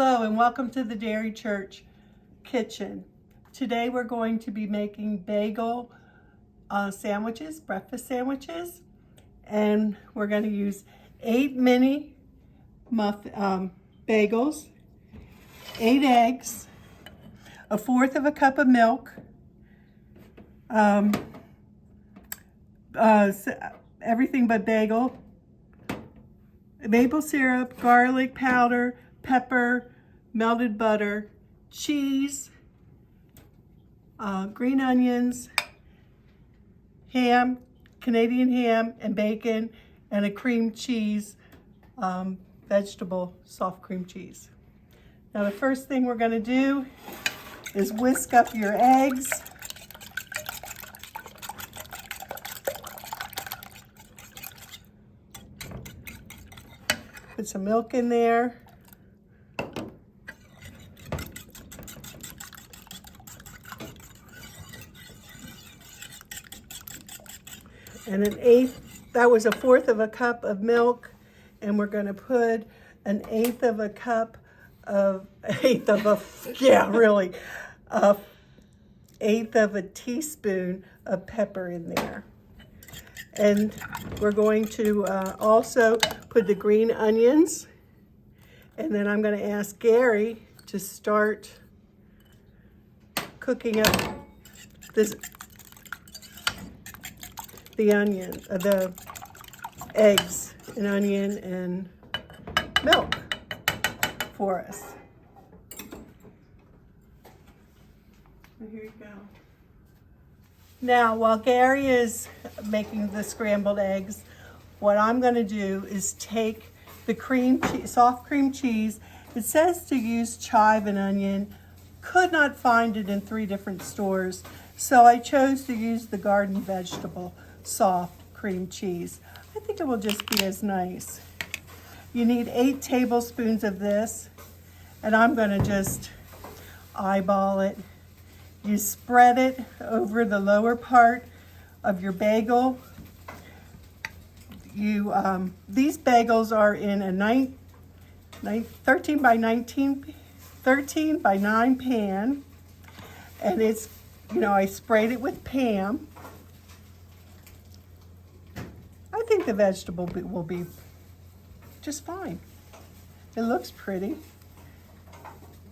Hello and welcome to the Derry Church kitchen. Today we're going to be making bagel sandwiches, breakfast sandwiches, and we're going to use 8 mini bagels, 8 eggs, 1/4 of a cup of milk, everything but bagel, maple syrup, garlic powder, pepper, melted butter, cheese, green onions, ham, Canadian ham, and bacon, and a cream cheese, vegetable soft cream cheese. Now the first thing we're going to do is whisk up your eggs. Put some milk in there. And that was 1/4 of a cup of milk, and we're going to put an 1/8 of a cup of, 1/8 of a, yeah, really, 1/8 of a teaspoon of pepper in there. And we're going to also put the green onions, and then I'm going to ask Gary to start cooking up the eggs and onion and milk for us. And here you go. Now, while Gary is making the scrambled eggs, what I'm going to do is take the soft cream cheese. It says to use chive and onion. Could not find it in 3 different stores, so I chose to use the garden vegetable soft cream cheese. I think it will just be as nice. You need 8 tablespoons of this, and I'm going to just eyeball it. You spread it over the lower part of your bagel. These bagels are in a 13 by 9 pan, and it's, I sprayed it with Pam. I think the vegetable will be just fine. It looks pretty.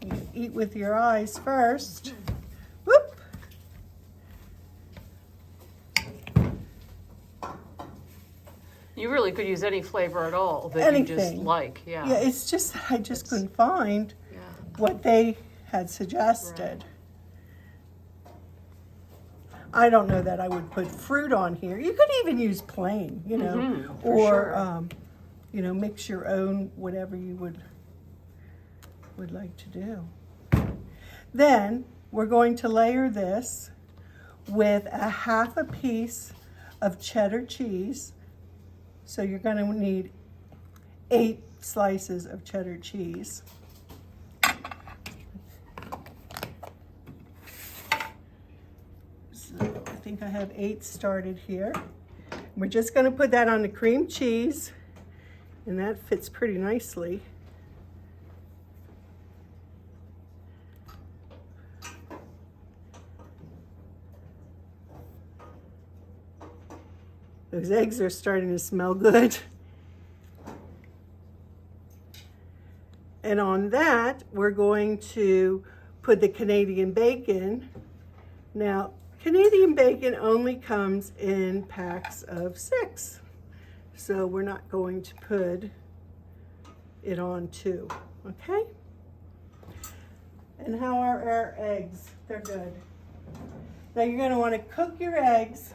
You eat with your eyes first. Whoop. You really could use any flavor at all that you just like. Yeah. Yeah, it's just, I just couldn't find what they had suggested. Right. I don't know that I would put fruit on here. You could even use plain, or, sure. Mix your own, whatever you would like to do. Then we're going to layer this with 1/2 a piece of cheddar cheese. So you're going to need 8 slices of cheddar cheese. So I think I have 8 started here. We're just going to put that on the cream cheese, and that fits pretty nicely. Those eggs are starting to smell good. And on that, we're going to put the Canadian bacon. Now, Canadian bacon only comes in packs of 6. So we're not going to put it on 2, okay? And how are our eggs? They're good. Now you're going to want to cook your eggs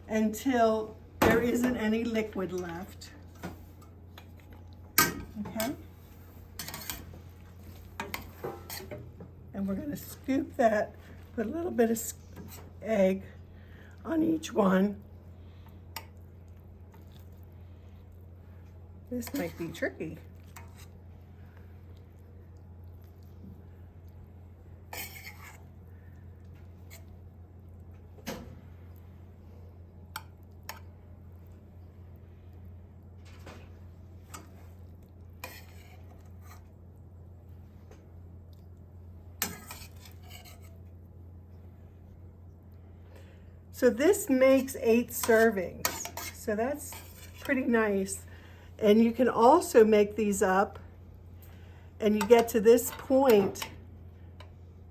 until there isn't any liquid left. Okay? And we're going to scoop that, put a little bit of egg on each one. This might be tricky. So this makes 8 servings. So that's pretty nice. And you can also make these up, and you get to this point,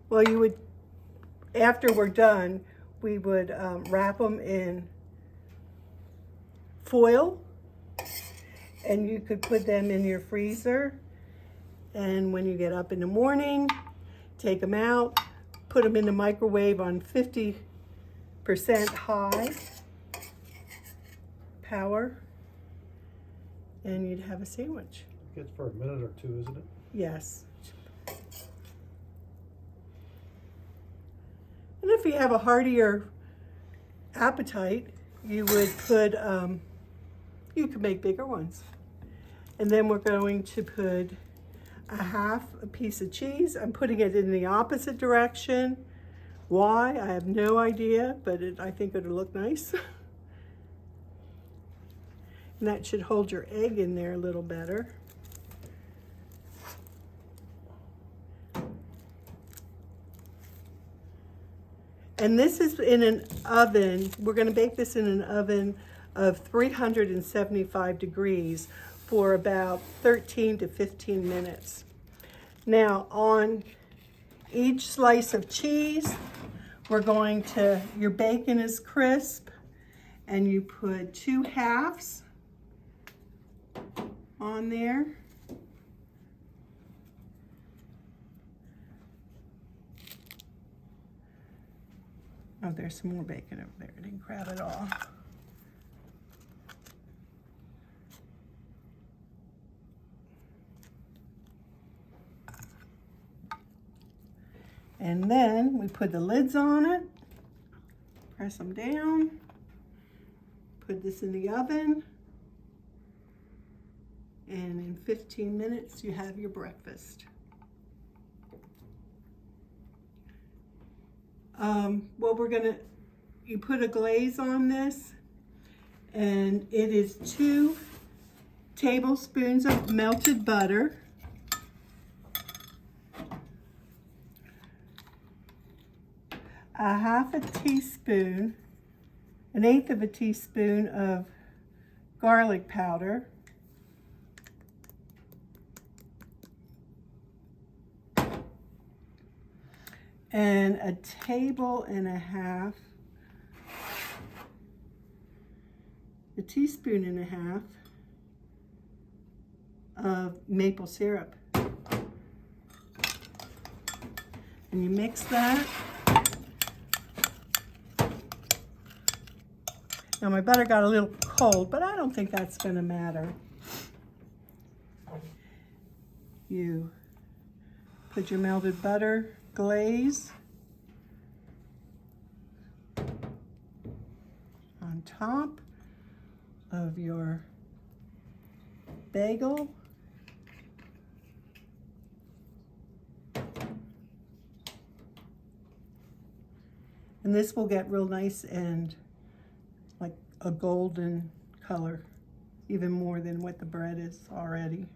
well, you would, after we're done, we would wrap them in foil, and you could put them in your freezer. And when you get up in the morning, take them out, put them in the microwave on 50% high power, and you'd have a sandwich. Good for a minute or two, isn't it? Yes. And if you have a heartier appetite, you would put, you could make bigger ones. And then we're going to put a piece of cheese. I'm putting it in the opposite direction. Why? I have no idea, but I think it'll look nice. And that should hold your egg in there a little better. And this is in an oven. We're going to bake this in an oven of 375 degrees for about 13 to 15 minutes. Now, on each slice of cheese, your bacon is crisp, and you put 2 halves on there. Oh, there's some more bacon over there. I didn't grab it all. And then we put the lids on it, press them down, put this in the oven, and in 15 minutes you have your breakfast. You put a glaze on this, and it is 2 tablespoons of melted butter, a half a teaspoon, an eighth of a teaspoon of garlic powder, and a teaspoon and a half of maple syrup. And you mix that. Now my butter got a little cold, but I don't think that's going to matter. You put your melted butter glaze on top of your bagel. And this will get real nice and like a golden color, even more than what the bread is already.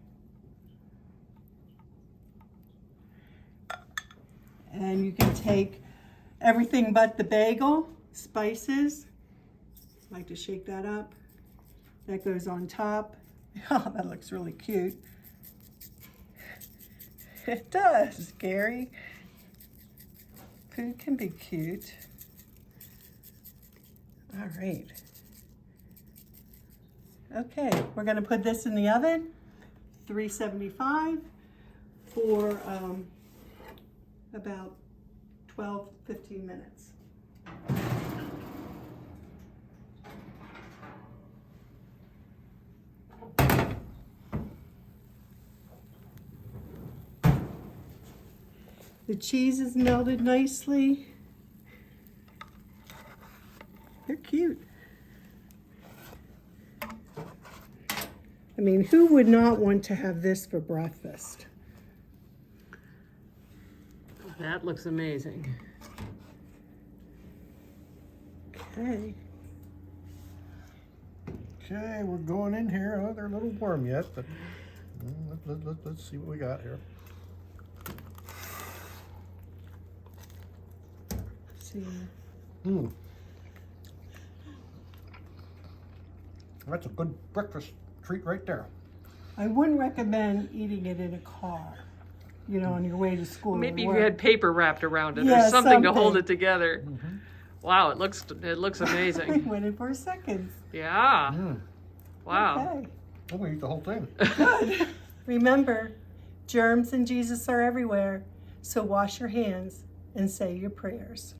And you can take everything but the bagel, spices. I like to shake that up. That goes on top. Oh, that looks really cute. It does, Gary. Food can be cute. All right. Okay, we're gonna put this in the oven, 375 for about 12, 15 minutes. The cheese is melted nicely. They're cute. I mean, who would not want to have this for breakfast? That looks amazing. Okay. Okay, we're going in here. Oh, they're a little warm yet, but let's see what we got here. See. That's a good breakfast treat right there. I wouldn't recommend eating it in a car, you know, on your way to school. Maybe or if work. you had paper wrapped around it Yeah, or something to hold something. it together. Wow, it looks I amazing. went in for seconds. Yeah. Mm. Wow. Okay. I'm gonna eat the whole thing. Good. Remember, germs and Jesus are everywhere, so wash your hands and say your prayers.